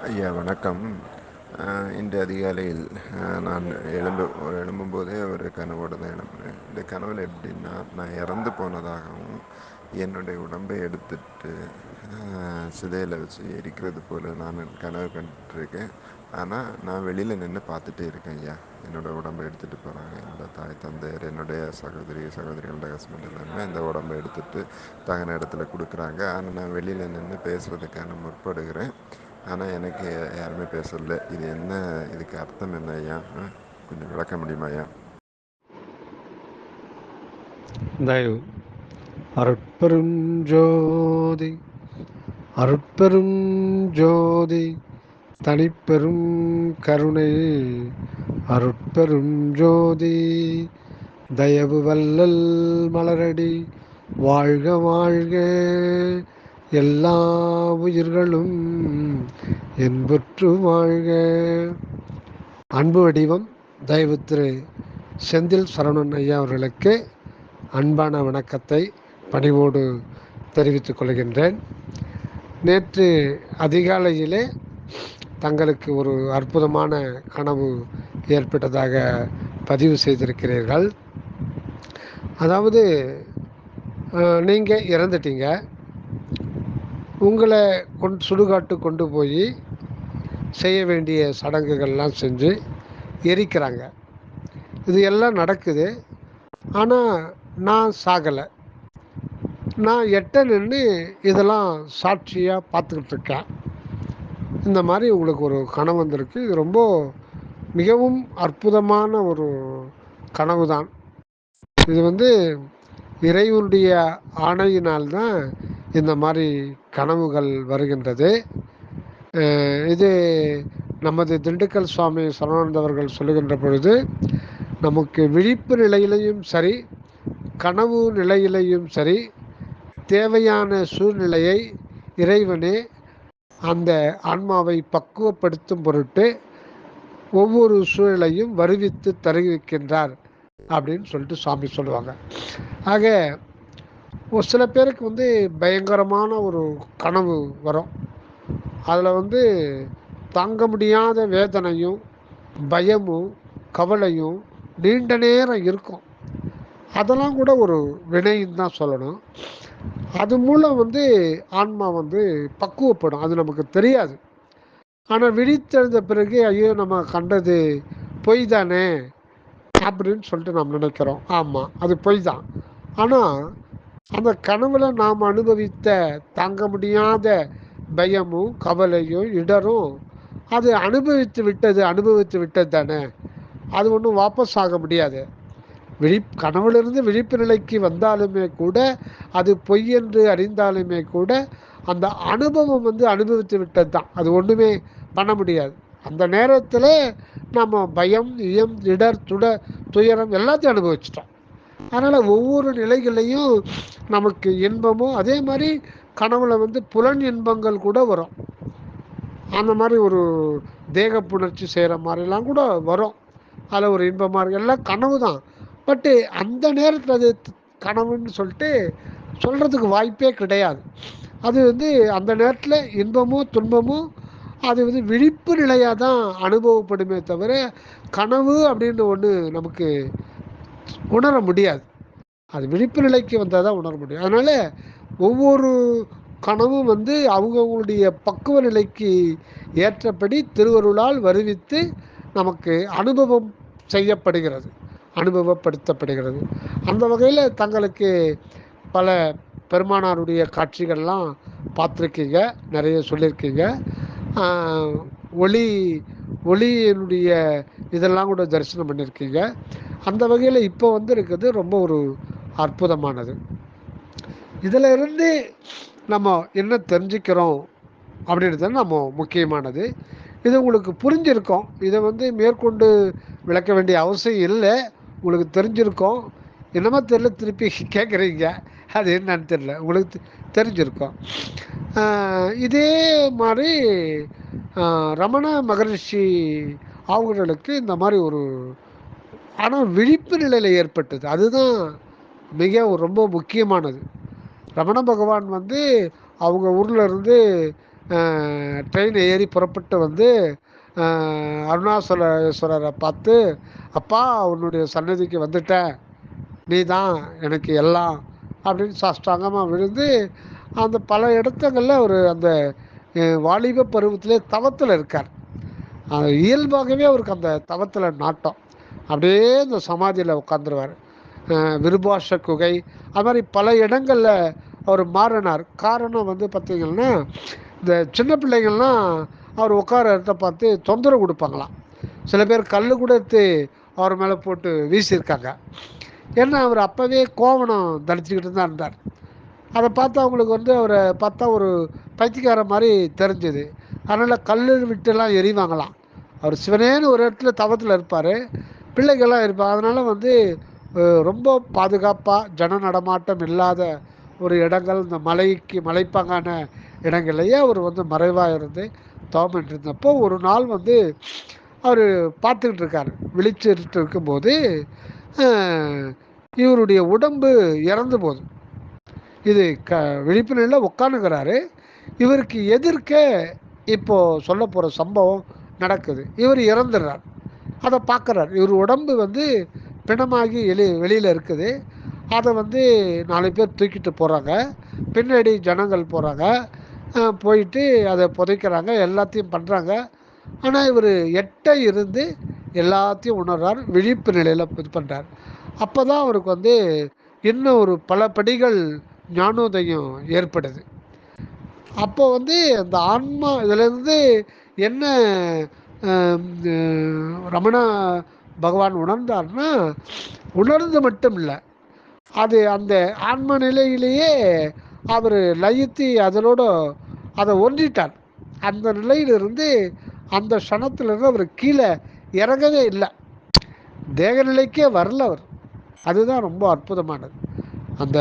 ஐயா வணக்கம். இன்று அதிகாலையில் நான் எழும்பும்போதே ஒரு கனவோடு தான் எழும்புனேன். இந்த கனவில் எப்படின்னா, நான் இறந்து போனதாகவும் என்னுடைய உடம்பை எடுத்துட்டு சிதையில் வச்சு எரிக்கிறது போல் நான் கனவு கண்டுருக்கேன். ஆனால் நான் வெளியில் நின்று பார்த்துட்டே இருக்கேன் ஐயா. என்னோடய உடம்பை எடுத்துகிட்டு போகிறாங்க. என்னோடய தாய் தந்தையர், என்னுடைய சகோதரிகளோட ஹஸ்பண்ட் எல்லாமே இந்த உடம்பை எடுத்துகிட்டு தகுந்த இடத்துல கொடுக்குறாங்க. ஆனால் நான் வெளியில் நின்று பேசுகிறதுக்கான முற்படுகிறேன். ஆனால் எனக்கு யாருமே பேசல. இது என்ன, இதுக்கு அர்த்தம் என்ன ஐயா? கொஞ்சம் விளக்க முடியுமா ஐயா? தயவு அருட்பெரும் ஜோதி அருட்பெரும் ஜோதி தனிப்பெரும் கருணை அருட்பெரும் ஜோதி தயவு வல்லல் மலரடி வாழ்க வாழ்க எல்லா உயிர்களும் என்புற்று வாழ்க. அன்பு வடிவம் தயவு திரு செந்தில் சரவணன் ஐயா அவர்களுக்கு அன்பான வணக்கத்தை பணிவோடு தெரிவித்துக் கொள்கின்றேன். நேற்று அதிகாலையிலே தங்களுக்கு ஒரு அற்புதமான கனவு ஏற்பட்டதாக பதிவு செய்திருக்கிறீர்கள். அதாவது நீங்கள் இறந்துட்டீங்க, உங்களை சுடுகாட்டு கொண்டு போய் செய்ய வேண்டிய சடங்குகள்லாம் செஞ்சு எரிக்கிறாங்க. இது எல்லாம் நடக்குது. ஆனால் நான் சாகலை. நான் எட்ட நின்று இதெல்லாம் சாட்சியாக பார்த்துக்கிட்டு இருக்கேன். இந்த மாதிரி உங்களுக்கு ஒரு கனவு வந்திருக்கு. இது ரொம்ப மிகவும் அற்புதமான ஒரு கனவு தான். இது இறைவனுடைய ஆணையினால்தான் இந்த மாதிரி கனவுகள் வருகின்றது. இது நமது திண்டுக்கல் சுவாமி சரவணானந்த அவர்கள் சொல்லுகின்ற பொழுது, நமக்கு விழிப்பு நிலையிலையும் சரி, கனவு நிலையிலையும் சரி, தேவையான சூழ்நிலையை இறைவனே அந்த ஆன்மாவை பக்குவப்படுத்தும் பொருட்டு ஒவ்வொரு சூழலையும் வருவித்து தருவிக்கின்றார் அப்படின்னு சொல்லிட்டு சுவாமி சொல்லுவாங்க. ஆக ஒரு சில பேருக்கு பயங்கரமான ஒரு கனவு வரும். அதில் தாங்க முடியாத வேதனையும் பயமும் கவலையும் நீண்ட நேரம் இருக்கும். அதெல்லாம் கூட ஒரு வினைன்னு தான் சொல்லணும். அது மூலம் ஆன்மா பக்குவப்படும். அது நமக்கு தெரியாது. ஆனால் விழித்தெழுந்த பிறகு ஐயோ நம்ம கண்டது பொய் தானே அப்படின்னு சொல்லிட்டு நாம் நினைக்கிறோம். ஆமாம், அது பொய் தான். ஆனால் அந்த கனவுல நாம் அனுபவித்த தாங்க முடியாத பயமும் கவலையும் இடரும் அது அனுபவித்து விட்டது தானே. அது ஒன்றும் வாபஸ் ஆக முடியாது. கனவுலிருந்து விழிப்பு நிலைக்கு வந்தாலுமே கூட, அது பொய் என்று அறிந்தாலுமே கூட, அந்த அனுபவம் அனுபவித்து விட்டது தான். அது ஒன்றுமே பண்ண முடியாது. அந்த நேரத்தில் நம்ம பயம், இடர், துயரம் எல்லாத்தையும் அனுபவிச்சிட்டோம். அதனால் ஒவ்வொரு நிலைகளையும் நமக்கு இன்பமும், அதே மாதிரி கனவுல புலன் இன்பங்கள் கூட வரும். அந்த மாதிரி ஒரு தேக புணர்ச்சி செய்கிற மாதிரிலாம் கூட வரும். அதில் ஒரு இன்பமாக இருக்கு. எல்லாம் கனவு தான். பட்டு அந்த நேரத்தில் அது கனவுன்னு சொல்லிட்டு சொல்கிறதுக்கு வாய்ப்பே கிடையாது. அது அந்த நேரத்தில் இன்பமும் துன்பமும் அது விழிப்பு நிலையாக தான் அனுபவப்படுமே தவிர, கனவு அப்படின்னு ஒன்று நமக்கு உணர முடியாது. அது விழிப்பு நிலைக்கு வந்தால் தான் உணர முடியும். அதனால் ஒவ்வொரு கனவும் அவங்கவுங்களுடைய பக்குவ நிலைக்கு ஏற்றபடி திருவருளால் வருவித்து நமக்கு அனுபவம் செய்யப்படுகிறது, அனுபவப்படுத்தப்படுகிறது. அந்த வகையில் தங்களுக்கு பல பெருமானாருடைய காட்சிகள்லாம் பார்த்துருக்கீங்க, நிறைய சொல்லியிருக்கீங்க. ஒளியினுடைய இதெல்லாம் கூட தரிசனம் பண்ணியிருக்கீங்க. அந்த வகையில் இப்போ இருக்குது ரொம்ப ஒரு அற்புதமானது. இதில் இருந்து நம்ம என்ன தெரிஞ்சுக்கிறோம் அப்படின்றது நம்ம முக்கியமானது. இது உங்களுக்கு புரிஞ்சிருக்கும். இதை மேற்கொண்டு விளக்க வேண்டிய அவசியம் இல்லை. உங்களுக்கு தெரிஞ்சிருக்கும். என்னமோ தெரியல, திருப்பி கேட்குறீங்க, அது என்னன்னு தெரியல, உங்களுக்கு தெரிஞ்சிருக்கும். இதே மாதிரி ரமண மகரிஷி அவங்களுக்கு இந்த மாதிரி ஒரு ஆனால் விழிப்பு நிலையில் ஏற்பட்டது. அதுதான் மிக ரொம்ப முக்கியமானது. ரமண பகவான் அவங்க ஊரில் இருந்து ட்ரெயின் ஏறி புறப்பட்டு வந்து அருணாசலேஸ்வரரை பார்த்து, அப்பா உன்னுடைய சன்னதிக்கு வந்துட்டேன், நீ தான் எனக்கு எல்லாம் அப்படின்னு சாஷ்டாங்கமாக விழுந்து அந்த பல இடத்துங்களில் ஒரு அந்த வாலிப பருவத்திலே தவத்தில் இருக்கார். இயல்பாகவே அவருக்கு அந்த தவத்தில் நாட்டம். அப்படியே இந்த சமாதியில் உட்காந்துருவார். விருபாஷ குகை அது மாதிரி பல இடங்களில் அவர் மாறினார். காரணம் வந்து பார்த்திங்கன்னா, இந்த சின்ன பிள்ளைங்கள்லாம் அவர் உட்கார இடத்த பார்த்து தொந்தரவு கொடுப்பாங்களாம். சில பேர் கல் கூட எடுத்து அவர் மேலே போட்டு வீசியிருக்காங்க. ஏன்னா அவர் அப்போவே கோவணம் தரிச்சுக்கிட்டு தான் இருந்தார். அதை பார்த்து அவங்களுக்கு வந்து அவரை பார்த்தா ஒரு பைத்தியக்கார மாதிரி தெரிஞ்சுது. அதனால் கல் விட்டுலாம் எறிவாங்களாம். அவர் சிவனேன்னு ஒரு இடத்துல தவத்தில் இருப்பார், பிள்ளைகள்லாம் இருப்பாங்க. அதனால் வந்து ரொம்ப பாதுகாப்பாக ஜன நடமாட்டம் இல்லாத ஒரு இடங்கள், இந்த மலைப்பாங்கான இடங்கள்லையே அவர் வந்து மறைவாக இருந்து தவம் இருந்தப்போ ஒரு நாள் வந்து அவர் பார்த்துக்கிட்டு இருக்கார். விழிச்சுட்டு இருக்கும்போது இவருடைய உடம்பு இறந்து போகுது. இது விழிப்பு நிலையில் உட்காந்துக்கிறாரு. இவருக்கு எதிர்க்க இப்போது சொல்ல போகிற சம்பவம் நடக்குது. இவர் இறந்துடுறார். அதை பார்க்குறார். இவர் உடம்பு வந்து பிணமாகி வெளியில் இருக்குது. அதை வந்து 4 பேர் தூக்கிட்டு போகிறாங்க. பின்னாடி ஜனங்கள் போகிறாங்க. போயிட்டு அதை புதைக்கிறாங்க, எல்லாத்தையும் பண்ணுறாங்க. ஆனால் இவர் எட்ட இருந்து எல்லாத்தையும் உணர்றார், விழிப்பு நிலையில் இது பண்ணுறார். அப்போ தான் அவருக்கு வந்து இன்னும் ஒரு பல படிகள் ஞானோதயம் ஏற்படுது. அப்போ வந்து அந்த ஆன்மா இதிலேருந்து என்ன ரமண பகவான் உணர்ந்தார்னா, உணர்ந்து மட்டும் இல்லை, அது அந்த ஆன்ம நிலையிலேயே அவர் லயித்து அதனோட அதை ஒன்றிட்டார். அந்த நிலையிலிருந்து அந்த க்ஷணத்திலிருந்து அவர் கீழே இறங்கவே இல்லை, தேக நிலைக்கே வரல அவர். அதுதான் ரொம்ப அற்புதமானது. அந்த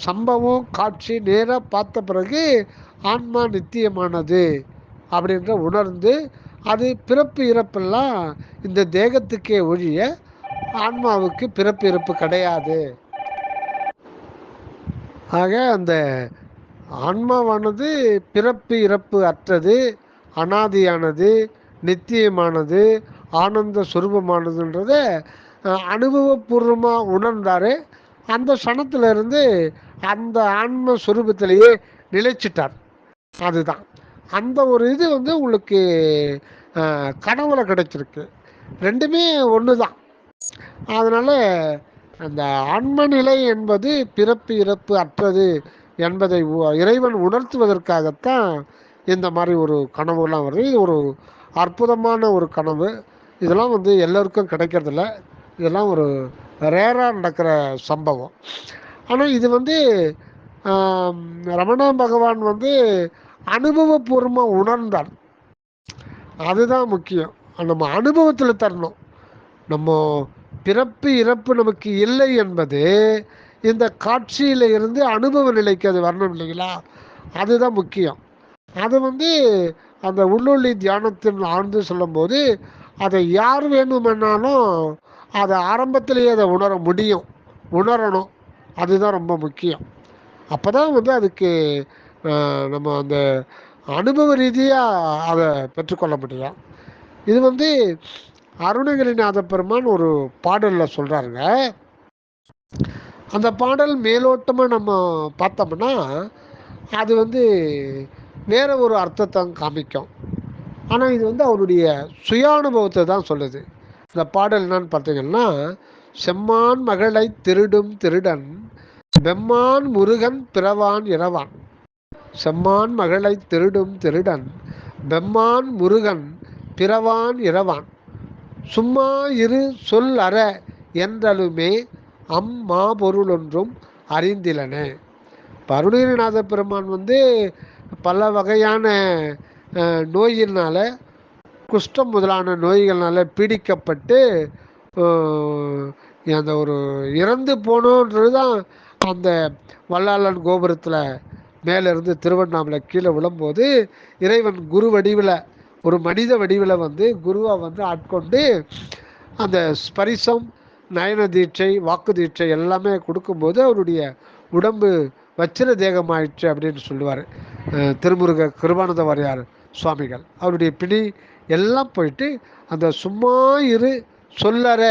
சம்பவம் காட்சி நேராக பார்த்த பிறகு ஆன்மா நித்தியமானது அப்படின்ற உணர்ந்து, அது பிறப்பு இறப்பெல்லாம் இந்த தேகத்துக்கே ஒழிய ஆன்மாவுக்கு பிறப்பு இறப்பு கிடையாது. ஆக அந்த ஆன்மாவானது பிறப்பு இறப்பு அற்றது, அனாதியானது, நித்தியமானது, ஆனந்த சுரூபமானதுன்றத அனுபவபூர்வமாக உணர்ந்தார். அந்த க்ஷணத்திலிருந்து அந்த ஆன்ம சுரூபத்திலேயே நிலைச்சிட்டார். அதுதான் அந்த ஒரு இது வந்து உங்களுக்கு கனவுல கிடைச்சிருக்கு. ரெண்டுமே ஒன்று தான். அதனால் அந்த ஆன்ம நிலை என்பது பிறப்பு இறப்பு அற்றது என்பதை இறைவன் உணர்த்துவதற்காகத்தான் இந்த மாதிரி ஒரு கனவுலாம் வருது. இது ஒரு அற்புதமான ஒரு கனவு. இதெல்லாம் வந்து எல்லோருக்கும் கிடைக்கிறதில்ல. இதெல்லாம் ஒரு ரேராக நடக்கிற சம்பவம். ஆனால் இது வந்து ரமண பகவான் வந்து அனுபவபூர்வமாக உணர்ந்தார். அதுதான் முக்கியம். நம்ம அனுபவத்தில் தரணும். நம்ம பிறப்பு இறப்பு நமக்கு இல்லை என்பது இந்த காட்சியில் இருந்து அனுபவ நிலைக்கு அது வரணும் இல்லைங்களா? அதுதான் முக்கியம். அது வந்து அந்த உள்ளொளி தியானத்தின் ஆழ்ந்து சொல்லும்போது அதை யார் வேணுமென்னாலும் அதை ஆரம்பத்திலேயே அதை உணர முடியும், உணரணும். அதுதான் ரொம்ப முக்கியம். அப்போ தான் வந்து அதுக்கு நம்ம அந்த அனுபவ ரீதியாக அதை பெற்றுக்கொள்ள முடியும். இது வந்து அருணகிரிநாத பெருமான் ஒரு பாடலில் சொல்கிறாருங்க. அந்த பாடல் மேலோட்டமாக நம்ம பார்த்தோம்னா அது வந்து வேற ஒரு அர்த்தத்தை காமிக்கும். ஆனால் இது வந்து அவருடைய சுயானுபவத்தை தான் சொல்லுது. இந்த பாடல் என்னன்னு பார்த்தீங்கன்னா, செம்மான் மகளை திருடும் திருடன் வெம்மான் முருகன் பிறவான் இரவான். செம்மான் மகளை திருடும் திருடன் வெம்மான் முருகன் பிறவான் இரவான். சும்மா இரு சொல் அற என்றலுமே அம்மா பொருள் ஒன்றும் அறிந்திலன. அருணகிரிநாத பெருமான் வந்து பல வகையான நோயினால், குஷ்டம் முதலான நோய்கள்னால பீடிக்கப்பட்டு அந்த ஒரு இறந்து போனோன்றது தான் அந்த வல்லாளன் கோபுரத்தில் மேலேருந்து திருவண்ணாமலை கீழே விழும்போது இறைவன் குரு வடிவில் ஒரு மனித வடிவில் வந்து குருவாக வந்து ஆட்கொண்டு அந்த ஸ்பரிசம், நயன தீட்சை, வாக்கு தீட்சை எல்லாமே கொடுக்கும்போது அவருடைய உடம்பு வச்சிர தேகமாயிடுச்சு அப்படின்னு சொல்லுவார். திருமுருக கிருபானந்த வாரியார் சுவாமிகள் அவருடைய பிடி எல்லாம் போயிட்டு அந்த சும்மா இரு சொல்லற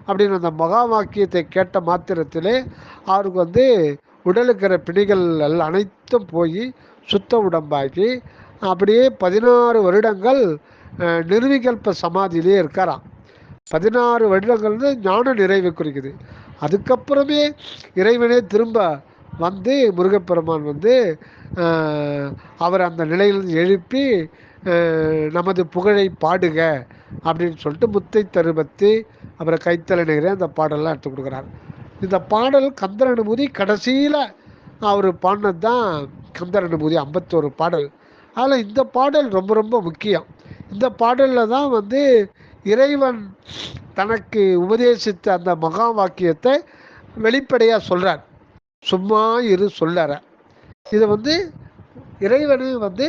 அப்படின்னு அந்த மகா வாக்கியத்தை கேட்ட மாத்திரத்திலே அவருக்கு வந்து உடலுக்கிற பிடிகள் எல்லாம் அனைத்தும் போய் சுத்த உடம்பாக்கி அப்படியே 16 வருடங்கள் நிர்விகல்ப சமாதியிலே இருக்காராம். 16 வருடங்கள் ஞான நிறைவை குறிக்குது. அதுக்கப்புறமே இறைவனே திரும்ப வந்து முருகப்பெருமான் வந்து அவர் அந்த நிலையில் எழுப்பி நமது புகழை பாடுக அப்படின்னு சொல்லிட்டு முத்தை தருபத்து அப்புறம் கைத்தலை நிகரே அந்த பாடல்லாம் எடுத்து கொடுக்குறாரு. இந்த பாடல் கந்தர் அனுபூதி கடைசியில் அவர் பாடினது தான் கந்தர் அனுபூதி 51 பாடல். அதில் இந்த பாடல் ரொம்ப ரொம்ப முக்கியம். இந்த பாடலில் தான் வந்து இறைவன் தனக்கு உபதேசித்த அந்த மகா வாக்கியத்தை வெளிப்படையாக சொல்கிறார். சும்மா இரு சொல்லற இதை வந்து இறைவனு வந்து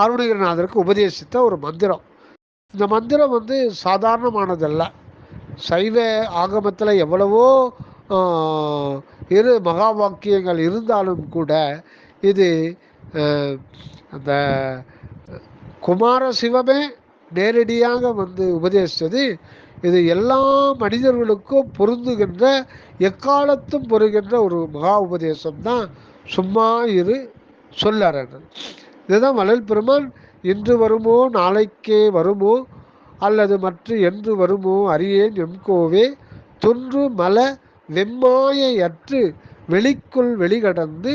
அருணகிரிநாதருக்கு உபதேசித்த ஒரு மந்திரம். இந்த மந்திரம் வந்து சாதாரணமானதல்ல. சைவ ஆகமத்தில் எவ்வளவோ இரு மகா வாக்கியங்கள் இருந்தாலும் கூட இது அந்த குமார சிவமே நேரடியாக வந்து உபதேசித்தது. இது எல்லா மனிதர்களுக்கும் பொருந்துகின்ற எக்காலத்தும் பொருகின்ற ஒரு மகா உபதேசம் தான் சும்மா இரு சொல்லறன். இதுதான் வள்ளல் பெருமான் இன்று வருமோ நாளைக்கே வருமோ அல்லது மற்ற என்று வருமோ அறியேன் எம்கோவே தொன்று மல வெம்மாயற்று வெளிக்குள் வெளிகடந்து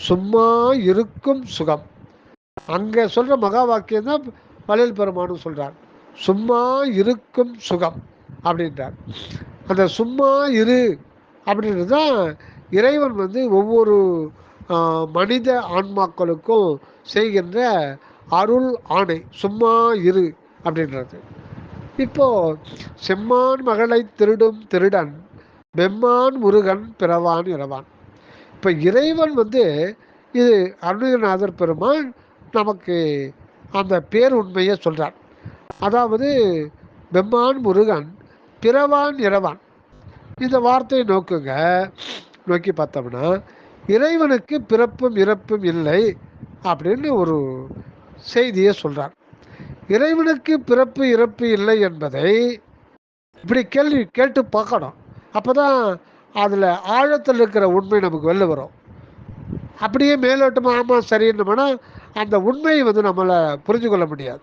சும்மா இருக்கும் சுகம். அங்கே சொல்கிற மகா வாக்கியம் தான் வள்ளல் பெருமானும் சொல்கிறார். சும்மா இருக்கும் சுகம் அப்படின்றார். அந்த சும்மா இரு அப்படின்றது தான் இறைவன் வந்து ஒவ்வொரு மனித ஆன்மாக்களுக்கும் செய்கின்ற அருள் ஆணை. சும்மா இரு அப்படின்றது. இப்போது செம்மான் மகளை திருடும் திருடன் வெம்மான் முருகன் பிறவான் இரவான். இப்போ இறைவன் வந்து இது அருணகிரிநாதர் பெருமான் நமக்கு அந்த பேர் உண்மையை சொல்கிறார். அதாவது பெம்மான் முருகன் பிறவான் இரவான். இந்த வார்த்தையை நோக்குங்க. நோக்கி பார்த்தோம்னா இறைவனுக்கு பிறப்பும் இறப்பும் இல்லை அப்படின்னு ஒரு செய்தியை சொல்கிறார். இறைவனுக்கு பிறப்பு இறப்பு இல்லை என்பதை இப்படி கேள்வி கேட்டு பார்க்கணும். அப்போ தான் அதில் ஆழத்தில் இருக்கிற உண்மை நமக்கு வெளில வரும். அப்படியே மேலோட்டமாக ஆமாம் சரின்னோம்னா அந்த உண்மையை வந்து நம்மளை புரிஞ்சு கொள்ள முடியாது.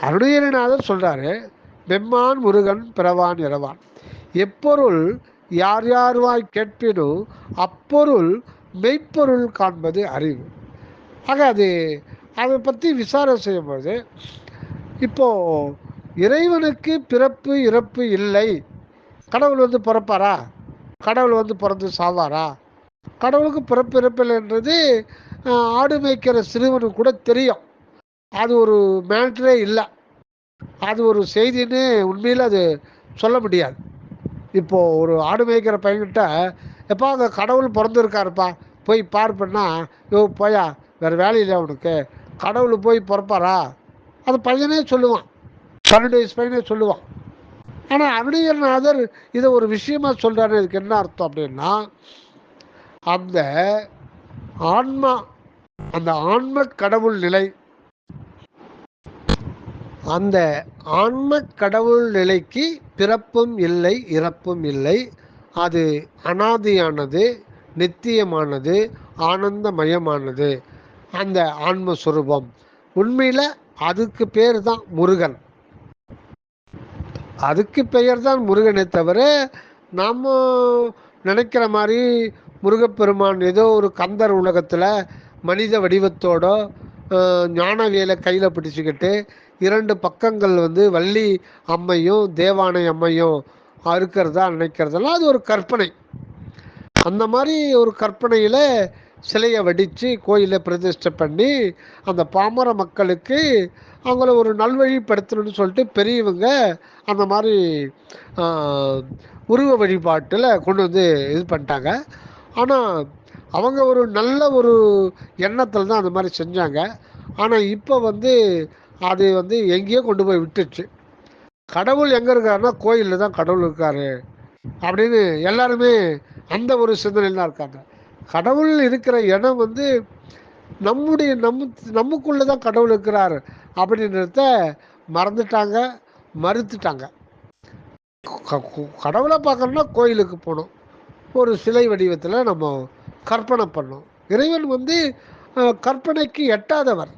அருணகிரிநாதர் சொல்கிறாரு, பெம்மான் முருகன் பிறவான் இரவான். எப்பொருள் யார் யார்வாய் கேட்பினும் அப்பொருள் மெய்ப்பொருள் காண்பது அறிவு. ஆக அதை பற்றி விசாரணை செய்யும்போது இப்போது இறைவனுக்கு பிறப்பு இறப்பு இல்லை. கடவுள் வந்து பிறப்பாரா? கடவுள் வந்து பிறந்து சாவாரா? கடவுளுக்கு பிறப்பு இறப்பில்லைன்றது ஆடு மேய்க்கிற சிறுவனுக்கு கூட தெரியும். அது ஒரு மேட்ரே இல்லை. அது ஒரு செய்தின்னு உண்மையில் அது சொல்ல முடியாது. இப்போது ஒரு ஆடு மேய்க்கிற பையன்கிட்ட எப்போ அங்கே கடவுள் பிறந்திருக்காருப்பா போய் பார்ப்பேன்னா, யோ போயா வேறு வேலையில் அவனுக்கு கடவுள் போய் பிறப்பாரா? அது பையனே சொல்லுவான், 12 வயசு பையனே சொல்லுவான். ஆனால் அருணகிரிநாதர் இதை ஒரு விஷயமா சொல்கிறாரு. இதுக்கு என்ன அர்த்தம் அப்படின்னா, அந்த ஆன்மா அந்த ஆன்ம கடவுள் நிலை, அந்த ஆன்ம கடவுள் நிலைக்கு பிறப்பும் இல்லை இறப்பும் இல்லை. அது அனாதியானது, நித்தியமானது, ஆனந்தமயமானது. அந்த ஆன்மஸ்வரூபம் உண்மையில் அதுக்கு பேர் தான் முருகன். அதுக்கு பெயர் தான் முருகனை தவிர நாம் நினைக்கிற மாதிரி முருகப்பெருமான் ஏதோ ஒரு கந்தர் உலகத்தில் மனித வடிவத்தோட ஞானவேலை கையில் பிடிச்சிக்கிட்டு 2 பக்கங்கள் வந்து வள்ளி அம்மையும் தேவானை அம்மையும் இருக்கிறதா நினைக்கிறதெல்லாம் அது ஒரு கற்பனை. அந்த மாதிரி ஒரு கற்பனையில் சிலையை வடித்து கோயிலை பிரதிஷ்டை பண்ணி அந்த பாமர மக்களுக்கு அவங்கள ஒரு நல்வழிப்படுத்தணும்னு சொல்லிட்டு பெரியவங்க அந்த மாதிரி உருவ வழிபாட்டில் கொண்டு வந்து இது பண்ணிட்டாங்க. ஆனால் அவங்க ஒரு நல்ல ஒரு எண்ணத்தில் தான் அந்த மாதிரி செஞ்சாங்க. ஆனால் இப்போ வந்து அது வந்து எங்கேயோ கொண்டு போய் விட்டுச்சு. கடவுள் எங்கே இருக்காருன்னா கோயிலில் தான் கடவுள் இருக்கார் அப்படின்னு எல்லாருமே அந்த ஒரு சிந்தனையில் தான் இருக்காங்க. கடவுள் இருக்கிற இடம் வந்து நமக்குள்ளே தான் கடவுள் இருக்கிறார் அப்படின்றத மறந்துட்டாங்க, மறுத்துட்டாங்க. கடவுளை பார்க்கணுன்னா கோயிலுக்கு போகணும், ஒரு சிலை வடிவத்தில் நம்ம கற்பனை பண்ணோம். இறைவன் வந்து கற்பனைக்கு எட்டாதவர்.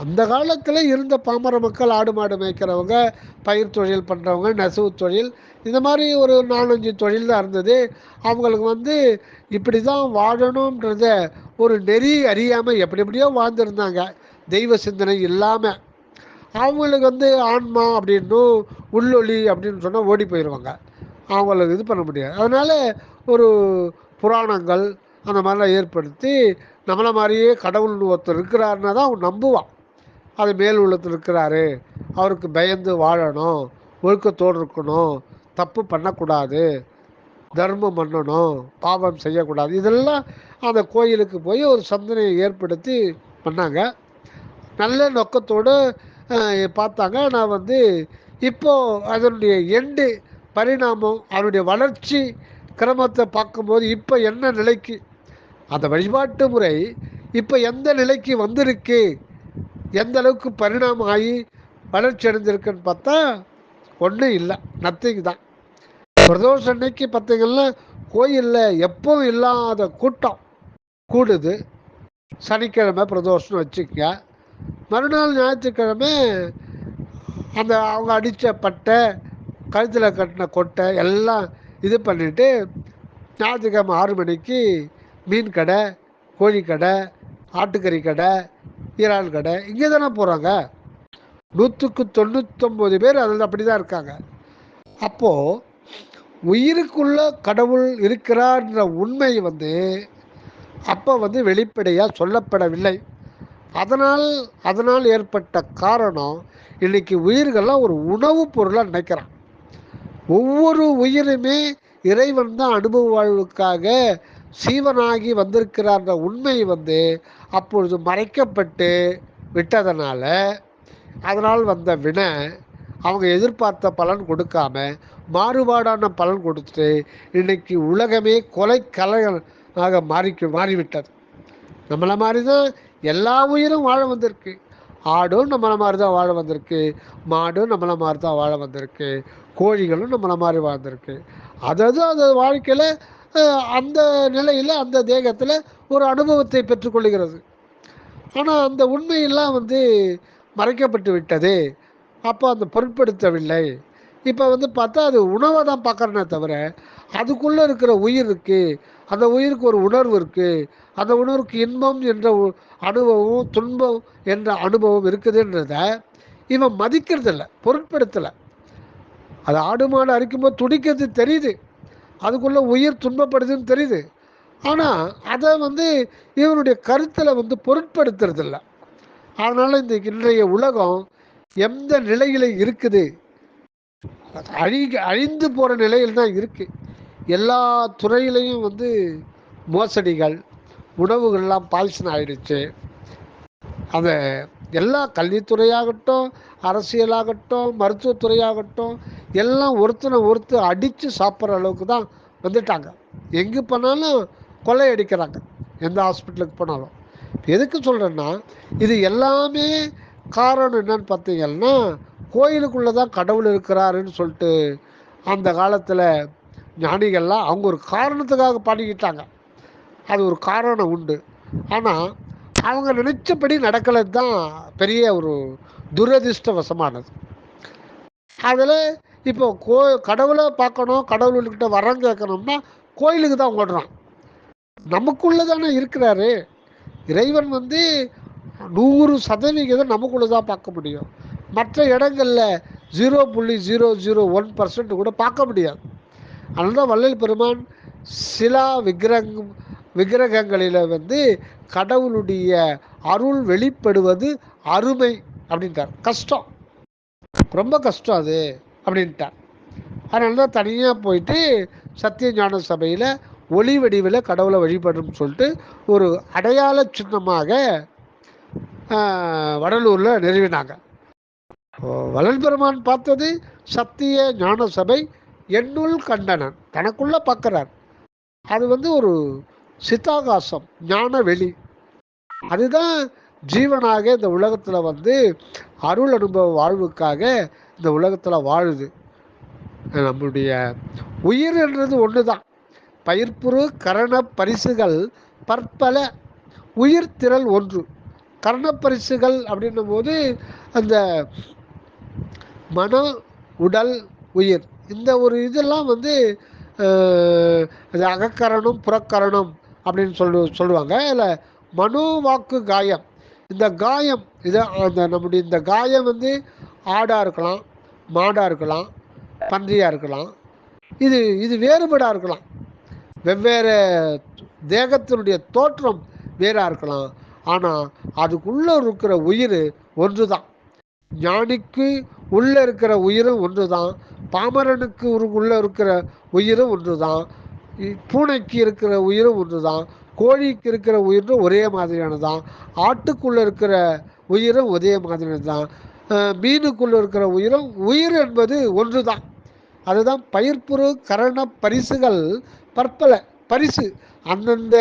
அந்த காலத்தில் இருந்த பாமர மக்கள் ஆடு மாடு மேய்க்கிறவங்க, பயிர் தொழில் பண்ணுறவங்க, நெசவு தொழில், இந்த மாதிரி ஒரு 4-5 தொழில் தான் இருந்தது. அவங்களுக்கு வந்து இப்படி தான் வாழணுன்றத ஒரு நெறி அறியாமல் எப்படி எப்படியோ வாழ்ந்துருந்தாங்க, தெய்வ சிந்தனை இல்லாமல். அவங்களுக்கு வந்து ஆன்மா அப்படின்னும் உள்ளொளி அப்படின்னு சொன்னால் ஓடி போயிடுவாங்க, அவங்களுக்கு இது பண்ண முடியாது. அதனால் ஒரு புராணங்கள் அந்த மாதிரிலாம் ஏற்படுத்தி நம்மளை மாதிரியே கடவுள் ஒருத்தர் இருக்கிறாருன்னா தான் அவன் நம்புவான். அது மேல் உள்ளத்தில் இருக்கிறாரு, அவருக்கு பயந்து வாழணும், ஒழுக்கத்தோடு இருக்கணும், தப்பு பண்ணக்கூடாது, தர்மம் பண்ணணும், பாவம் செய்யக்கூடாது, இதெல்லாம் அந்த கோயிலுக்கு போய் ஒரு சந்தனையை ஏற்படுத்தி பண்ணாங்க. நல்ல நோக்கத்தோடு பார்த்தாங்க. நான் வந்து இப்போது அதனுடைய எண்டு பரிணாமம், அதனுடைய வளர்ச்சி கிரமத்தை பார்க்கும்போது இப்போ என்ன நிலைக்கு அந்த வழிபாட்டு முறை இப்போ எந்த நிலைக்கு வந்திருக்கு, எந்த அளவுக்கு பரிணாமம் ஆகி வளர்ச்சி அடைஞ்சிருக்குன்னு பார்த்தா ஒன்றும் இல்லை, நத்திங் தான். பிரதோஷ அன்னைக்கு பார்த்தீங்கன்னா கோயிலில் எப்பவும் இல்லாத கூட்டம் கூடுது. சனிக்கிழமை பிரதோஷம்னு வச்சுக்கங்க, மறுநாள் ஞாயிற்றுக்கிழமை அந்த அவங்க அடித்த பட்டை, கழுத்தில் கட்டின கொட்டை எல்லாம் இது பண்ணிவிட்டு ஞாயிற்றுக்கிழமை 6 மணிக்கு மீன் கடை, கோழிக்கடை, ஆட்டுக்கறி கடை, ஈரான் கடை, இங்கே தானே போகிறாங்க. 100க்கு 99 பேர் அதில் அப்படி தான் இருக்காங்க. அப்போது உயிருக்குள்ள கடவுள் இருக்கிறார்ன்ற உண்மை வந்து அப்போ வந்து வெளிப்படையாக சொல்லப்படவில்லை. அதனால் ஏற்பட்ட காரணம், இன்றைக்கி உயிர்கள்லாம் ஒரு உணவுப் பொருளாக நினைக்கிறான். ஒவ்வொரு உயிருமே இறைவன் தான் அனுபவ வாழ்வுக்காக சீவனாகி வந்திருக்கிறார்ன்ற உண்மை வந்து அப்பொழுது மறைக்கப்பட்டு விட்டதனால, அதனால் வந்த வினை அவங்க எதிர்பார்த்த பலன் கொடுக்காம மாறுபாடான பலன் கொடுத்துட்டு இன்றைக்கி உலகமே கொலை கலையாக மாறிவிட்டது. நம்மளை மாதிரி தான் எல்லா உயிரும் வாழ வந்திருக்கு. ஆடும் நம்மளை மாதிரி தான் வாழ வந்திருக்கு, மாடும் நம்மளை மாதிரி தான் வாழ வந்திருக்கு, கோழிகளும் நம்மளை மாதிரி வாழ்ந்திருக்கு. அதாவது அந்த வாழ்க்கையில் அந்த நிலையில் அந்த தேகத்தில் ஒரு அனுபவத்தை பெற்றுக்கொள்கிறது. ஆனால் அந்த உண்மையெல்லாம் வந்து மறைக்கப்பட்டு விட்டது. அப்போ அந்த பொருட்படுத்தவில்லை. இப்போ வந்து பார்த்தா அது உணவை தான் பார்க்குறனே தவிர அதுக்குள்ளே இருக்கிற உயிர் இருக்குது, அந்த உயிருக்கு ஒரு உணர்வு இருக்குது, அந்த உணர்வுக்கு இன்பம் என்ற அனுபவம், துன்பம் என்ற அனுபவம் இருக்குதுன்றத இவன் மதிக்கிறதில்ல, பொருட்படுத்தலை. அது ஆடு மாடு அரிக்கும்போது துடிக்கிறது தெரியுது, அதுக்குள்ளே உயிர் துன்பப்படுதுன்னு தெரியுது. ஆனால் அதை வந்து இவனுடைய கருத்தில் வந்து பொருட்படுத்துறதில்ல. அதனால் இந்த இன்றைய உலகம் எந்த நிலையில் இருக்குது, அழிந்து போகிற நிலையில் தான் இருக்குது. எல்லா துறையிலையும் வந்து மோசடிகள், உணவுகள்லாம் பாய்சன் ஆகிடுச்சு. அந்த எல்லா கல்வித்துறையாகட்டும், அரசியலாகட்டும், மருத்துவத்துறையாகட்டும், எல்லாம் ஒருத்தர் அடித்து சாப்பிட்ற அளவுக்கு தான் வந்துட்டாங்க. எங்கே போனாலும் கொள்ளை அடிக்கிறாங்க, எந்த ஹாஸ்பிட்டலுக்கு போனாலும். எதுக்கு சொல்கிறேன்னா, இது எல்லாமே காரணம் என்னன்னு பார்த்தீங்கன்னா, கோயிலுக்குள்ளே தான் கடவுள் இருக்கிறாருன்னு சொல்லிட்டு அந்த காலத்தில் ஞானிகள்லாம் அவங்க ஒரு காரணத்துக்காக பாடிக்கிட்டாங்க. அது ஒரு காரணம் உண்டு. ஆனால் அவங்க நினச்சபடி நடக்கிறது தான் பெரிய ஒரு துரதிர்ஷ்டவசமானது. அதில் இப்போ கடவுளை பார்க்கணும், கடவுள்கிட்ட வரம் கேட்கணும்னா கோயிலுக்கு தான் ஓடுறான். நமக்குள்ளே தானே இருக்கிறாரு இறைவன். வந்து 100% நமக்குள்ளே தான் பார்க்க முடியும். மற்ற இடங்களில் 0.001% கூட பார்க்க முடியாது. அதனால தான் வள்ளல் பெருமான் சிலா விக்கிரகங்களில் வந்து கடவுளுடைய அருள் வெளிப்படுவது அருமை அப்படின்ட்டார். கஷ்டம், ரொம்ப கஷ்டம் அது அப்படின்ட்டார். அதனால தான் தனியாக போயிட்டு சத்திய ஞான சபையில் ஒளி வடிவில் கடவுளை வழிபடுன்னு சொல்லிட்டு ஒரு அடையாள சின்னமாக வடலூரில் நிறுவினாங்க. வள்ளல் பெருமான் பார்த்தது சத்திய ஞான சபை என்னுள் கண்டனன், தனக்குள்ளே பார்க்குறார். அது வந்து ஒரு சித்தாகாசம், ஞான வெளி. அதுதான் ஜீவனாக இந்த உலகத்தில் வந்து அருள் அனுபவ வாழ்வுக்காக இந்த உலகத்தில் வாழுது. நம்முடைய உயிர் என்றது ஒன்று தான். பயிர்ப்புறு கரண பரிசுகள் பற்பல, உயிர் திரள் ஒன்று. கரணப்பரிசுகள் அப்படின்னும் போது அந்த மனம், உடல், உயிர், இந்த ஒரு இதெல்லாம் வந்து அது அகக்கரணம் புறக்கரணம் அப்படின்னு சொல்லுவாங்க. இல்லை மனோ வாக்கு காயம், இந்த காயம் இதை அந்த நம்முடைய இந்த காயம் வந்து ஆடாக இருக்கலாம், மாடாக இருக்கலாம், பன்றியாக இருக்கலாம், இது இது வேறுபாடாக இருக்கலாம். வெவ்வேறு தேகத்தினுடைய தோற்றம் வேறாக இருக்கலாம். ஆனால் அதுக்குள்ளே இருக்கிற உயிர் ஒன்று தான். ஞானிக்கு உள்ளே இருக்கிற உயிரும் ஒன்று தான், பாமரனுக்கு உள்ளே இருக்கிற உயிரும் ஒன்று தான், பூனைக்கு இருக்கிற உயிரும் ஒன்று தான், கோழிக்கு இருக்கிற உயிரும் ஒரே மாதிரியானது தான், ஆட்டுக்குள்ளே இருக்கிற உயிரும் ஒரே மாதிரியானது தான், மீனுக்குள்ளே இருக்கிற உயிரும் உயிர் என்பது ஒன்று தான். அதுதான் பயிர்ப்புறு கரண பரிசுகள் பற்பல. பரிசு அந்தந்த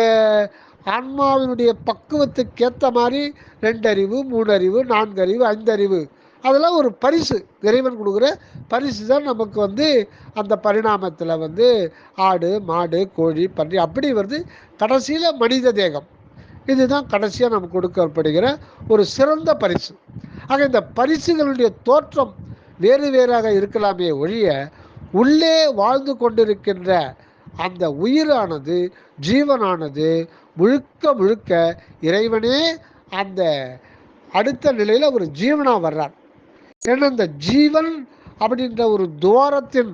ஆன்மாவினுடைய பக்குவத்துக்கேற்ற மாதிரி 2 அறிவு, 3 அறிவு, 4 அறிவு, 5 அறிவு, அதெல்லாம் ஒரு பரிசு, இறைவன் கொடுக்குற பரிசு தான் நமக்கு வந்து அந்த பரிணாமத்தில் வந்து ஆடு, மாடு, கோழி, பன்றி அப்படி வருது. கடைசியில் மனித தேகம், இதுதான் கடைசியாக நமக்கு கொடுக்கப்படுகிற ஒரு சிறந்த பரிசு. ஆக இந்த பரிசுகளுடைய தோற்றம் வேறு வேறாக இருக்கலாமே ஒழிய உள்ளே வாழ்ந்து கொண்டிருக்கின்ற அந்த உயிரானது, ஜீவனானது முழுக்க முழுக்க இறைவனே அந்த அடுத்த நிலையில் ஒரு ஜீவனாக வர்றார். ஏன்னா இந்த ஜீவன் அப்படின்ற ஒரு துவாரத்தின்,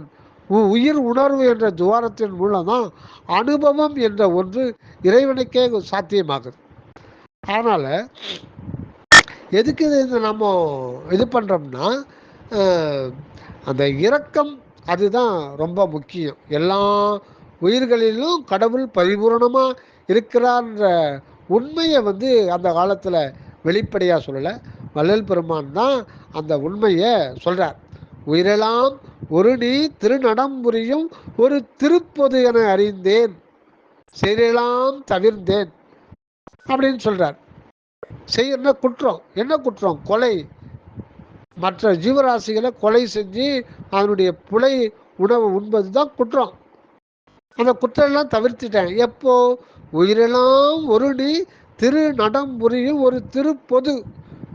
உயிர் உணர்வு என்ற துவாரத்தின் மூலம்தான் அனுபவம் என்ற ஒன்று இறைவனுக்கே சாத்தியமாகுது. அதனால் எதுக்கு இது நம்ம இது பண்ணுறோம்னா, அந்த இரக்கம் அதுதான் ரொம்ப முக்கியம். எல்லா உயிர்களிலும் கடவுள் பரிபூரணமாக இருக்கிறான்ற உண்மையை வந்து அந்த காலத்தில் வெளிப்படையாக சொல்லலை. வள்ளல் பெருமான் தான் அந்த உண்மையை சொல்கிறார். உயிரெல்லாம் ஒரு நீ திருநடம் புரியும் ஒரு திருப்பொது என அறிந்தேன், செயலெல்லாம் தவிர்ந்தேன் அப்படின்னு சொல்கிறார். செய்ய குற்றம், என்ன குற்றம்? கொலை. மற்ற ஜீவராசிகளை கொலை செஞ்சு அதனுடைய புலை உணவு உண்பது தான் குற்றம். அந்த குற்றம்லாம் தவிர்த்துட்டேன். எப்போ? உயிரெல்லாம் ஒரு நீ திரு நடம் புரியும் ஒரு திருப்பொது.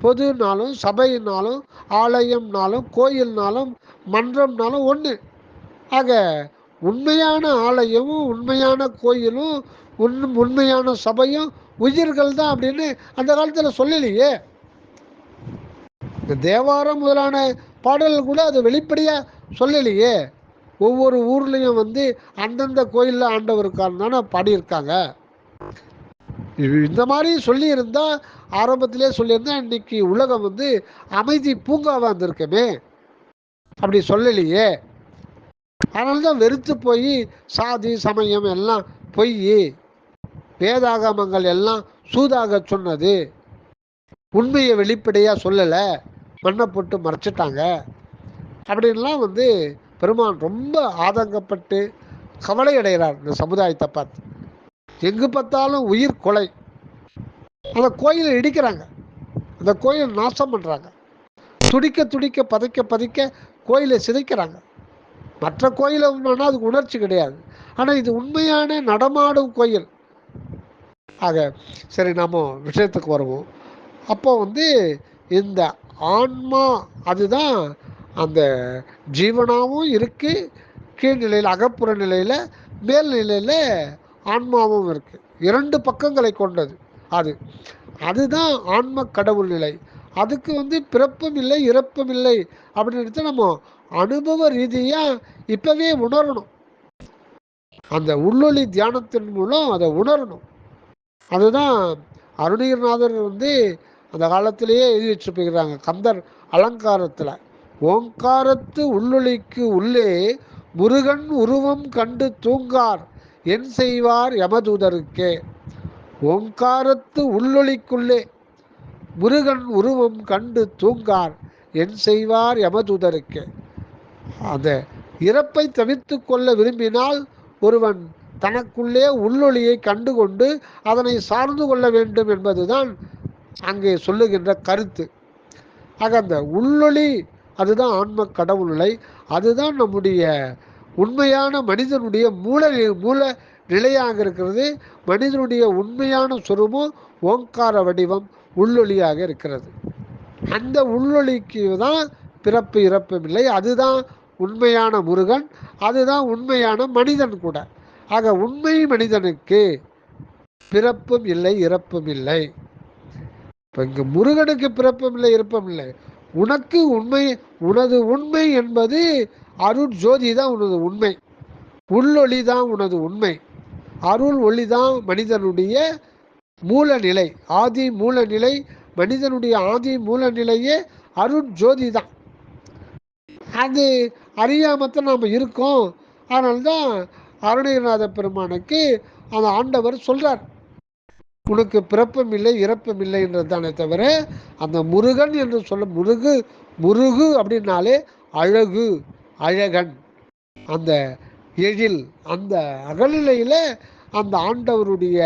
பொதுனாலும் சபைனாலும் ஆலயம்னாலும் கோயில்னாலும் மன்றம்னாலும் ஒன்று. ஆக உண்மையான ஆலயமும் உண்மையான கோயிலும் உண்மையான சபையும் உயிர்கள் தான் அப்படின்னு அந்த காலத்தில் சொல்லலையே. தேவாரம் முதலான பாடல்கள் கூட அது வெளிப்படையாக சொல்லலையே. ஒவ்வொரு ஊர்லேயும் வந்து அந்தந்த கோயிலில் ஆண்டவருக்கான தானே பாடியிருக்காங்க. இந்த மாதிரி சொல்லியிருந்தால், ஆரம்பத்திலே சொல்லியிருந்தா இன்றைக்கி உலகம் வந்து அமைதி பூங்காவாக இருந்திருக்குமே. அப்படி சொல்லலையே. அதனால தான் வெறுத்து போய் சாதி சமயம் எல்லாம் பொய், வேதாகமங்கள் எல்லாம் சூதாக சொன்னது, உண்மையை வெளிப்படையாக சொல்லலை, மண்ணை போட்டு மறைச்சிட்டாங்க அப்படின்லாம் வந்து பெருமான் ரொம்ப ஆதங்கப்பட்டு கவலை அடைகிறார் இந்த சமுதாயத்தை பார்த்து. எங்கு பார்த்தாலும் உயிர் கொலை. அந்த கோயிலை இடிக்கிறாங்க, அந்த கோயில் நாசம் பண்ணுறாங்க, துடிக்க துடிக்க பதைக்க பதைக்க கோயிலை சிதைக்கிறாங்க. மற்ற கோயிலை வேணால் அதுக்கு உணர்ச்சி கிடையாது, ஆனால் இது உண்மையான நடமாடும் கோயில். ஆக சரி, நாம் விஷயத்துக்கு வருவோம். அப்போ வந்து இந்த ஆன்மா அதுதான் அந்த ஜீவனாகவும் இருக்குது, கீழ்நிலையில் அகப்புற நிலையில் மேல்நிலையில் ஆன்மாவும் இருக்குது. 2 பக்கங்களை கொண்டது அதுதான் ஆன்ம கடவுள் நிலை. அதுக்கு வந்து பிறப்பும் இல்லை இறப்பும் இல்லை அப்படின்னு நம்ம அனுபவ ரீதியாக இப்போவே உணரணும். அந்த உள்ளொளி தியானத்தின் மூலம் அதை உணரணும். அதுதான் அருணகிரிநாதர் வந்து அந்த காலத்திலேயே எழுதி வச்சு போகிறாங்க கந்தர் அலங்காரத்தில். ஓங்காரத்து உள்ளொளிக்கு உள்ளே முருகன் உருவம் கண்டு தூங்கார் என் செய்வார் யமதூதருக்கே. ஓங்காரத்து உள்ளொளிக்குள்ளே முருகன் உருவம் கண்டு தூங்கார் என் செய்வார் யமதூதருக்கே. அந்த இறப்பை தவிர்த்து கொள்ள விரும்பினால் ஒருவன் தனக்குள்ளே உள்ளொளியை கண்டுகொண்டு அதனை சார்ந்து கொள்ள வேண்டும் என்பதுதான் அங்கே சொல்லுகின்ற கருத்து. ஆக அந்த உள்ளொளி அதுதான் ஆன்ம கடவுள் நிலை. அதுதான் நம்முடைய உண்மையான மனிதனுடைய மூல நிலையாக இருக்கிறது. மனிதனுடைய உண்மையான சொரூபம் ஓங்கார வடிவம் உள்ளொளியாக இருக்கிறது. அந்த உள்ளொளிக்கு தான் பிறப்பு இறப்பும் இல்லை. அதுதான் உண்மையான முருகன், அதுதான் உண்மையான மனிதன் கூட. ஆக உண்மை மனிதனுக்கு பிறப்பும் இல்லை இறப்பும் இல்லை. இப்போ இங்கே முருகனுக்கு பிறப்பும் இல்லை இறப்பும் இல்லை. உனக்கு உண்மை, உனது உண்மை என்பது அருள் ஜோதி தான் உனது உண்மை, உள்ளொளி தான் உனது உண்மை, அருள் ஒளி தான் மனிதனுடைய மூலநிலை, ஆதி மூலநிலை. மனிதனுடைய ஆதி மூலநிலையே அருள் ஜோதி தான். அது அறியாமத்தான் நாம் இருக்கோம். அதனால்தான் அருணகிரிநாத பெருமானுக்கு அந்த ஆண்டவர் சொல்றார், உனக்கு பிறப்பும் இல்லை இறப்பும் இல்லை என்றதானே தவிர அந்த முருகன் என்று சொல்ல, முருகு அப்படின்னாலே அழகு, அழகன், அந்த எழில், அந்த அகநிலையில் அந்த ஆண்டவருடைய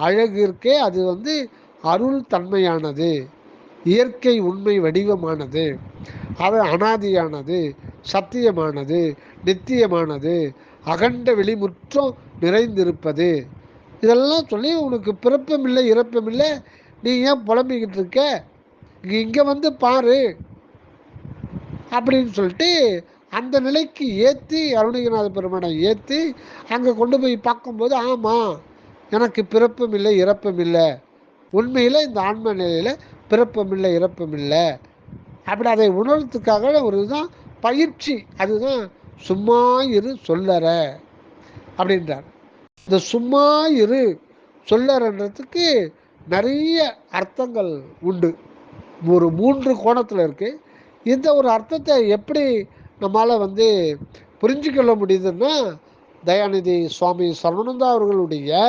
அழகிற்கே அது அருள் தன்மையானது, இயற்கை உண்மை வடிவமானது, அது அனாதியானது, சத்தியமானது, நித்தியமானது, அகண்ட வெளிமுற்றம் நிறைந்திருப்பது. இதெல்லாம் சொல்லி உனக்கு பிறப்பும் இல்லை இறப்பும் இல்லை, நீ ஏன் புலம்பிக்கிட்டு இருக்க, இங்கே பாரு அப்படின்னு சொல்லிட்டு அந்த நிலைக்கு ஏற்றி அருணகிரிநாத பெருமானை ஏற்றி அங்கே கொண்டு போய் பார்க்கும்போது, ஆமாம் எனக்கு பிறப்பும் இல்லை இறப்பும் இல்லை, உண்மையில் இந்த ஆன்ம நிலையில் பிறப்பும் இல்லை இறப்பும் இல்லை அப்படி அதை உணர்றதுக்காக ஒரு இதுதான் பயிற்சி. அதுதான் சும்மா இரு சொல்லற அப்படின்றார். இந்த சும்மா இரு சொல்லறன்றதுக்கு நிறைய அர்த்தங்கள் உண்டு, ஒரு 3 கோணத்தில் இருக்குது. இந்த ஒரு அர்த்தத்தை எப்படி நம்மளால் புரிஞ்சுக்கொள்ள முடியுதுன்னா, தயாநிதி சுவாமி சரவணந்தா அவர்களுடைய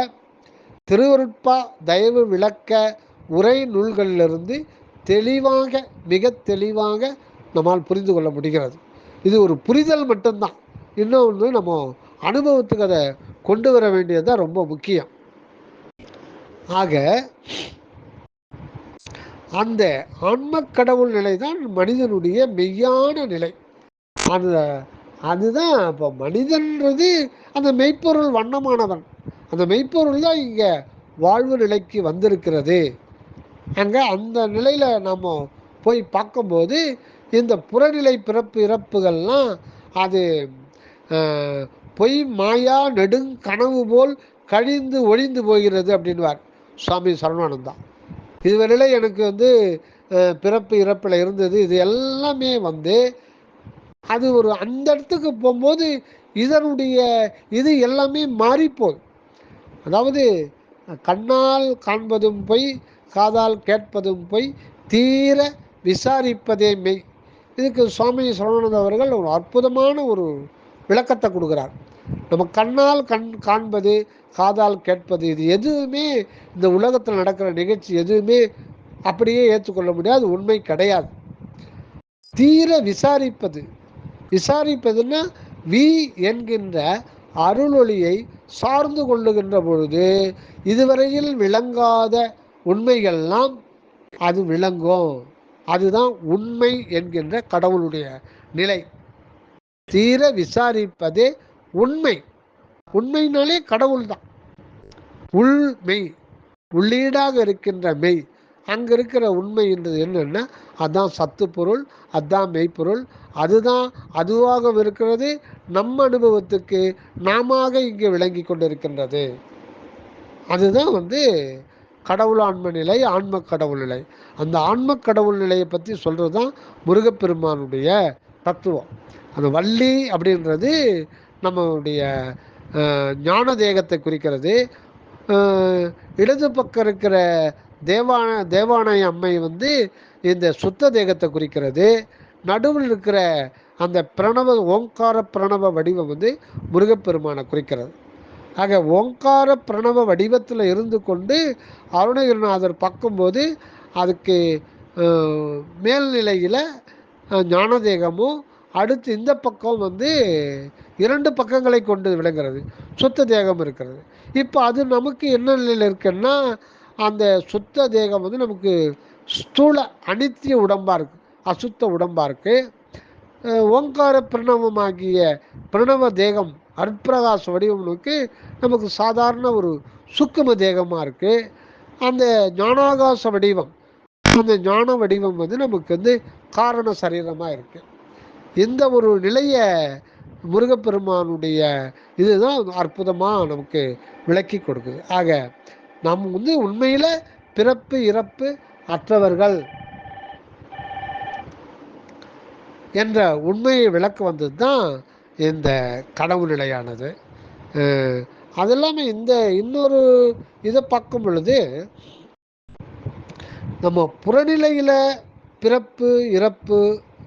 திருவருட்பா தயவு விளக்க உரை நூல்களிலிருந்து தெளிவாக, மிக தெளிவாக நம்மால் புரிந்து கொள்ள முடிகிறது. இது ஒரு புரிதல் மட்டும்தான். இன்னொன்று நம்ம அனுபவத்துக்கு அதை கொண்டு வர வேண்டியது தான் ரொம்ப முக்கியம். ஆக அந்த ஆன்ம கடவுள் நிலை தான் மனிதனுடைய மெய்யான நிலை. அதுதான் இப்போ மனிதன்றது அந்த மெய்ப்பொருள் வண்ணமானவன். அந்த மெய்ப்பொருள் தான் இங்கே வாழ்வு நிலைக்கு வந்திருக்கிறது. அங்கே அந்த நிலையில் நாம் போய் பார்க்கும்போது இந்த புறநிலை பிறப்பு இறப்புகள்லாம் அது பொய் மாயா நெடுங்கனவு போல் கழிந்து ஒழிந்து போகிறது அப்படின்வார் சுவாமி சரவணானந்தா. இதுவரையில் எனக்கு பிறப்பு இறப்பில் இருந்தது, இது எல்லாமே அது ஒரு அந்த இடத்துக்கு போகும்போது இதனுடைய இது எல்லாமே மாறிப்போகுது. அதாவது கண்ணால் காண்பதும் பொய், காதால் கேட்பதும் பொய், தீர விசாரிப்பதே மெய். இதுக்கு சுவாமி சரவணானந்தா அவர்கள் ஒரு அற்புதமான ஒரு விளக்கத்தை கொடுக்குறார். நம்ம கண்ணால் காண்பது, காதால் கேட்பது, இது எதுவுமே இந்த உலகத்தில் நடக்கிற நிகழ்ச்சி எதுவுமே அப்படியே ஏற்றுக்கொள்ள முடியாது, உண்மை கிடையாது. தீர விசாரிப்பதுன்னா வி என்கின்ற அருளொளியை சார்ந்து கொள்ளுகின்ற பொழுது இதுவரையில் விளங்காத உண்மைகள்லாம் அது விளங்கும். அதுதான் உண்மை என்கின்ற கடவுளுடைய நிலை. தீர விசாரிப்பதே உண்மை. உண்மைனாலே கடவுள் தான். உள்மெய், உள்ளீடாக இருக்கின்ற மெய், அங்கே இருக்கிற உண்மை என்றது என்னென்னா அதுதான் சத்து பொருள், அதுதான் மெய்ப்பொருள், அதுதான் அதுவாக இருக்கிறது. நம்ம அனுபவத்துக்கு நாம இங்கே விளங்கி கொண்டிருக்கின்றது. அதுதான் கடவுள் ஆன்ம நிலை, ஆன்ம கடவுள் நிலை. அந்த ஆன்ம கடவுள் நிலையை பற்றி சொல்கிறது தான் முருகப்பெருமானுடைய தத்துவம். அந்த வள்ளி அப்படின்றது நம்மளுடைய ஞான தேகத்தை குறிக்கிறது. இடது பக்கம் இருக்கிற தேவானை அம்மை இந்த சுத்த தேகத்தை குறிக்கிறது. நடுவில் இருக்கிற அந்த பிரணவ ஓங்கார பிரணவ வடிவம் முருகப்பெருமானை குறிக்கிறது. ஆக ஓங்கார பிரணவ வடிவத்தில் இருந்து கொண்டு அருணகிரிநாதர் பார்க்கும்போது அதுக்கு மேல்நிலையில் ஞானதேகமும், அடுத்து இந்த பக்கம் 2 பக்கங்களை கொண்டு விளங்குறது. சுத்த தேகம் இருக்கிறது. இப்போ அது நமக்கு என்ன நிலையில் இருக்குன்னா, அந்த சுத்த தேகம் வந்து நமக்கு ஸ்தூல அனித்திய உடம்பாக இருக்குது, அசுத்த உடம்பாக இருக்குது. ஓங்கார பிரணவமாகிய பிரணவ தேகம் அற்பிரகாச வடிவம்னுக்கு நமக்கு சாதாரண ஒரு சுக்கும தேகமாக இருக்குது. அந்த ஞானாகாச வடிவம், அந்த ஞான வடிவம் வந்து நமக்கு வந்து காரண சரீரமாக இருக்குது. இந்த ஒரு நிலையை முருகப்பெருமானுடைய இதுதான் அற்புதமாக நமக்கு விளக்கி கொடுக்குது. ஆக நாம் வந்து உண்மையில் பிறப்பு இறப்பு அற்றவர்கள் என்ற உண்மையை விளக்க வந்தது தான் இந்த கடவுள் நிலையானது. அது இல்லாமல் இந்த இன்னொரு இதை பார்க்கும் பொழுது, நம்ம புறநிலையில் பிறப்பு இறப்பு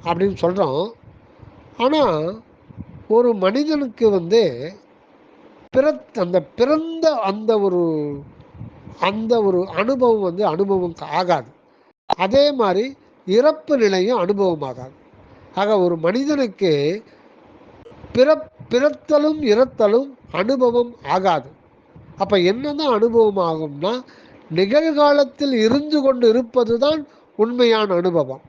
அப்படின்னு சொல்கிறோம். ஆனால் ஒரு மனிதனுக்கு வந்து அந்த பிறந்த அந்த ஒரு அனுபவம் வந்து அனுபவம் ஆகாது. அதே மாதிரி இறப்பு நிலையும் அனுபவம் ஆகாது. ஆக ஒரு மனிதனுக்கு பிறத்தலும் இறத்தலும் அனுபவம் ஆகாது. அப்போ என்னதான் அனுபவம் ஆகும்னா, நிகழ்காலத்தில் இருந்து கொண்டு இருப்பது தான் உண்மையான அனுபவம்.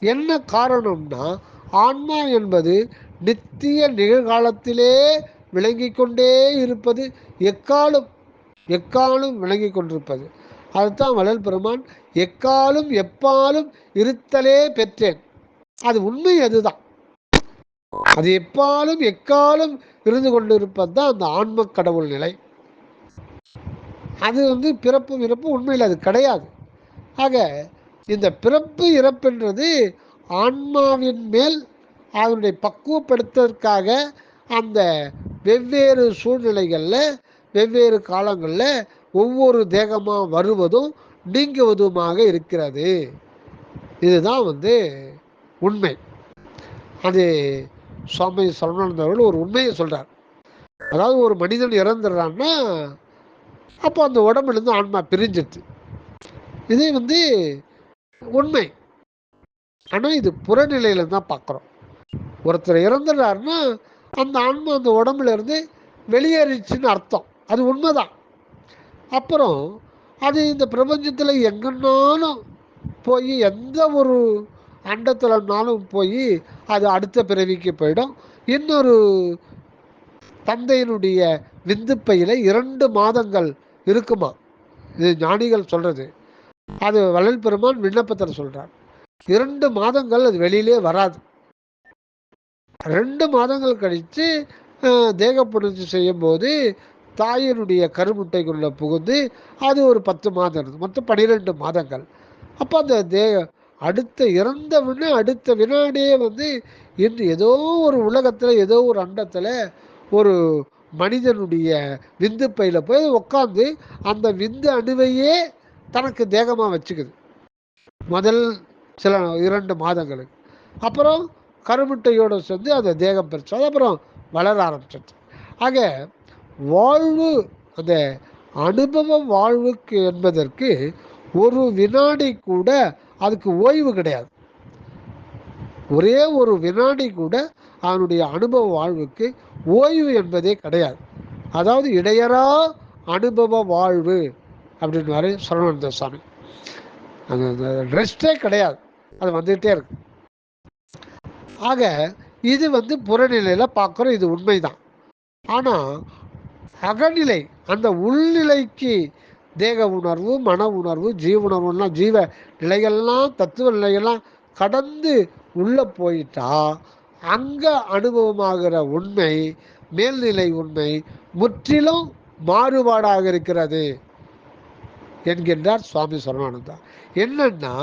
என்ன காரணம்னா, ஆன்மா என்பது நித்திய நிகழ்காலத்திலே விளங்கி கொண்டே இருப்பது, எக்காலும் எக்காலும் விளங்கி கொண்டிருப்பது. அதுதான் வள்ளல் பெருமான் எக்காலும் எப்பாலும் இருத்தலே பெற்றேன். அது உண்மை, அதுதான். அது எப்பாலும் எக்காலும் இருந்து கொண்டு இருப்பது தான் அந்த ஆன்ம கடவுள் நிலை. அது வந்து பிறப்பு இறப்பு உண்மையில் அது கிடையாது. ஆக இந்த பிறப்பு இறப்புன்றது ஆன்மாவின் மேல் அதனுடைய பக்குவப்படுத்துவதற்காக அந்த வெவ்வேறு சூழ்நிலைகளில் வெவ்வேறு காலங்களில் ஒவ்வொரு தேகமாக வருவதும் நீங்குவதுமாக இருக்கிறது. இதுதான் வந்து உண்மை. அது சுவாமி சரவணானந்தர்கள் ஒரு உண்மையை சொல்கிறார். அதாவது ஒரு மனிதன் இறந்துடுறான்னா அப்போ அந்த உடம்புலேருந்து ஆன்மா பிரிஞ்சிடுது. இது வந்து உண்மை. ஆனால் இது புறநிலையில் தான் பார்க்குறோம். ஒருத்தர் இறந்துடுறாருன்னா அந்த ஆன்மா அந்த உடம்புல இருந்து வெளியேறிச்சுன்னு அர்த்தம். அது உண்மைதான். அப்புறம் அது இந்த பிரபஞ்சத்தில் எங்கன்னாலும் போய் எந்த ஒரு அண்டத்தில்னாலும் போய் அது அடுத்த பிறவிக்கு போயிடும். இன்னொரு தந்தையினுடைய விந்துப்பையில் 2 மாதங்கள் இருக்குமா. இது ஞானிகள் சொல்கிறது. அது வள்ளல் பெருமான் விண்ணப்பத்தில் சொல்கிறார். 2 மாதங்கள் அது வெளியிலே வராது. 2 மாதங்கள் கழித்து தேக புணர்ச்சி செய்யும்போது தாயினுடைய கருமுட்டைக்குள்ளே புகுந்து அது ஒரு 10 மாதம் இருக்குது. மொத்தம் 12 மாதங்கள். அப்போ அந்த அடுத்த இறந்த அடுத்த வினாடியே வந்து இன்று ஏதோ ஒரு உலகத்தில் ஏதோ ஒரு அண்டத்தில் ஒரு மனிதனுடைய விந்து பையில் போய் உட்காந்து அந்த விந்து அணுவையே தனக்கு தேகமாக வச்சுக்குது முதல் சில 2 மாதங்களுக்கு. அப்புறம் கருமுட்டையோடு சேர்ந்து அந்த தேகம் பெருசு, அப்புறம் வளர ஆரம்பிச்சிச்சு. ஆக வாழ்வு, அந்த அனுபவ வாழ்வுக்கு என்பதற்கு ஒரு வினாடி கூட அதுக்கு ஓய்வு கிடையாது. ஒரே ஒரு வினாடி கூட அவனுடைய அனுபவ வாழ்வுக்கு ஓய்வு என்பதே கிடையாது. அதாவது இடையறா அனுபவ வாழ்வு அப்படின்னு சரவணானந்த சாமி. அந்த ரெஸ்டே கிடையாது, அது வந்துகிட்டே இருக்கு. ஆக இது வந்து புறநிலையில் பார்க்குறோம், இது உண்மைதான். ஆனால் அகநிலை, அந்த உள்நிலைக்கு தேக உணர்வு, மன உணர்வு, ஜீவ உணர்வுலாம், ஜீவ நிலைகள்லாம், தத்துவ நிலைகள்லாம் கடந்து உள்ளே போயிட்டா அங்கே அனுபவமாகிற உண்மை, மேல்நிலை உண்மை முற்றிலும் மாறுபாடாக இருக்கிறது என்கின்றார் சுவாமி சரவணானந்தா. என்னன்னா,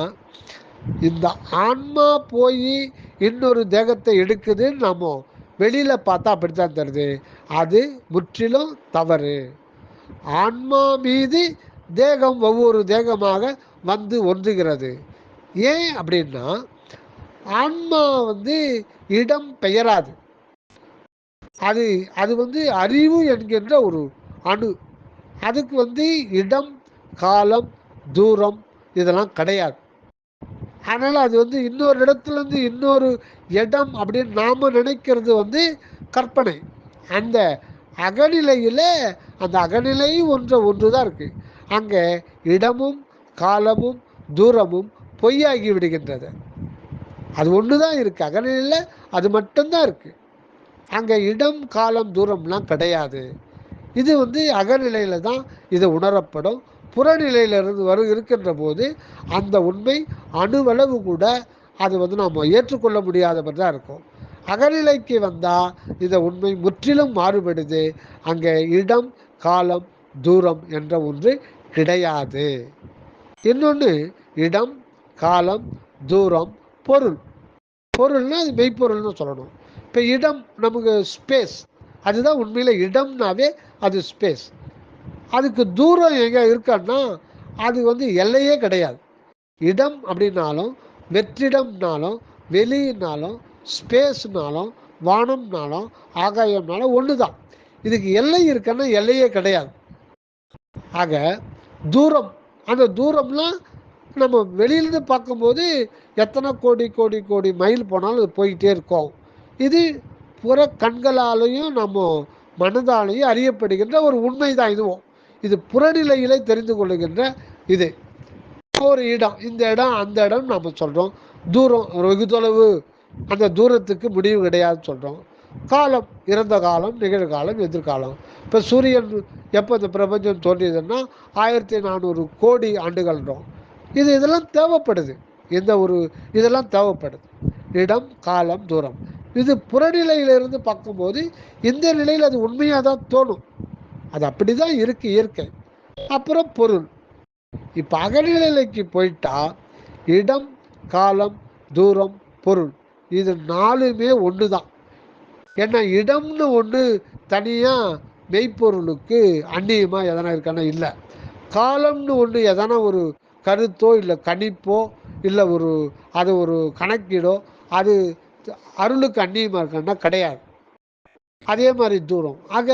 இந்த ஆன்மா போய் இன்னொரு தேகத்தை எடுக்குதுன்னு நம்ம வெளியில் பார்த்தா அப்படித்தான் தருது. அது முற்றிலும் தவறு. ஆன்மா மீது தேகம் ஒவ்வொரு தேகமாக வந்து ஒன்றுகிறது. ஏன் அப்படின்னா, ஆன்மா வந்து இடம் பெயராது. அது அது வந்து அறிவு என்கின்ற ஒரு அணு. அதுக்கு வந்து இடம், காலம், தூரம் இதெல்லாம் கிடையாது. அதனால் அது வந்து இன்னொரு இடத்துலேருந்து இன்னொரு இடம் அப்படின்னு நாம் நினைக்கிறது வந்து கற்பனை. அந்த அகநிலையில் அந்த அகநிலை ஒன்று தான் இருக்குது. அங்கே இடமும் காலமும் தூரமும் பொய்யாகி விடுகின்றது. அது ஒன்று தான் இருக்குது அகநிலையில், அது மட்டும்தான் இருக்குது. அங்கே இடம் காலம் தூரம்லாம் கிடையாது. இது வந்து அகநிலையில் தான் இது உணரப்படும். புறநிலையிலிருந்து இருக்கின்ற போது அந்த உண்மை அணுவளவு கூட அது வந்து நாம் ஏற்றுக்கொள்ள முடியாத மாதிரி தான் இருக்கும். அகநிலைக்கு வந்தால் இந்த உண்மை முற்றிலும் மாறுபடுது. அங்கே இடம் காலம் தூரம் என்ற ஒன்று கிடையாது. இன்னொன்று இடம் காலம் தூரம் பொருள். பொருள்னா அது மெய்ப்பொருள்னு சொல்லணும். இப்போ இடம் நமக்கு ஸ்பேஸ், அதுதான் உண்மையில் இடம்னாவே அது ஸ்பேஸ். அதுக்கு தூரம் எங்கே இருக்கான்னா அது வந்து எல்லையே கிடையாது. இடம் அப்படின்னாலும் வெற்றிடம்னாலும் வெளியினாலும் ஸ்பேஸ்னாலும் வானம்னாலும் ஆகாயம்னாலும் ஒன்று தான். இதுக்கு எல்லை இருக்குன்னா எல்லையே கிடையாது. ஆக தூரம், அந்த தூரம்லாம் நம்ம வெளியிலேருந்து பார்க்கும்போது எத்தனை கோடி கோடி கோடி மைல் போனாலும் அது போய்கிட்டே இருக்கும். இது புற கண்களாலையும் நம்ம மனதாலையும் அறியப்படுகின்ற ஒரு உண்மை தான் இதுவும். இது புறநிலையிலே தெரிந்து கொள்ளுகின்ற இது ஒரு இடம், இந்த இடம் அந்த இடம் நம்ம சொல்கிறோம். தூரம் வெகு தொலைவு, அந்த தூரத்துக்கு முடிவு கிடையாதுன்னு சொல்கிறோம். காலம் இறந்த காலம், நிகழ்காலம், எதிர்காலம். இப்போ சூரியன் எப்போ இந்த பிரபஞ்சம் தோன்றியதுன்னா 1400 கோடி ஆண்டுகள்ன்றோம். இதெல்லாம் தேவைப்படுது. இதெல்லாம் தேவைப்படுது. இடம் காலம் தூரம் இது புறநிலையிலிருந்து பார்க்கும்போது இந்த நிலையில் அது உண்மையாக தான் தோணும். அது அப்படி தான் இருக்குது இயற்கை. அப்புறம் பொருள். இப்போ அகநிலைக்கு போயிட்டா இடம் காலம் தூரம் பொருள் இது 4மே ஒன்று தான். ஏன்னா இடம்னு ஒன்று தனியாக மெய்ப்பொருளுக்கு அந்நியமாக எதனா இருக்கானா இல்லை. காலம்னு ஒன்று எதனா ஒரு கருத்தோ இல்லை கணிப்போ இல்லை அது ஒரு கணக்கீடோ அது அருளுக்கு அந்நியமாக இருக்கான்னா கிடையாது. அதே மாதிரி தூரம். ஆக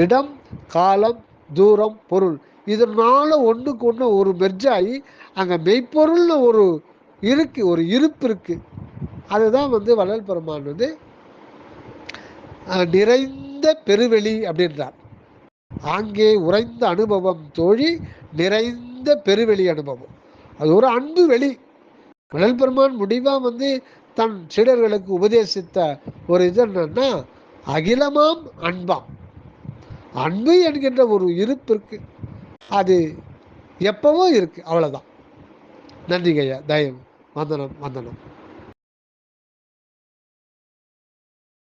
இடம் காலம் தூரம் பொருள் இதனால ஒன்றுக்கு ஒன்று ஒரு மெர்ஜாகி அங்கே மெய்ப்பொருள்னு ஒரு இருப்பு இருக்குது. அதுதான் வந்து வள்ளல் பெருமான் வந்து நிறைந்த பெருவெளி அப்படின்றார். ஆங்கே உறைந்த அனுபவம் தோழி நிறைந்த பெருவெளி அனுபவம். அது ஒரு அன்பு வெளி. வள்ளல் பெருமான் முடிவாக வந்து தன் சீடர்களுக்கு உபதேசித்த ஒரு இது என்னன்னா அகிலமாம் அன்பாம். அன்பு என்கின்ற ஒரு இருப்பு இருக்கு. அது எப்பவும் இருக்கு. அவ்வளோதான். நன்றிங்கய்யா. தயவு. வந்தனம் வந்தனம்.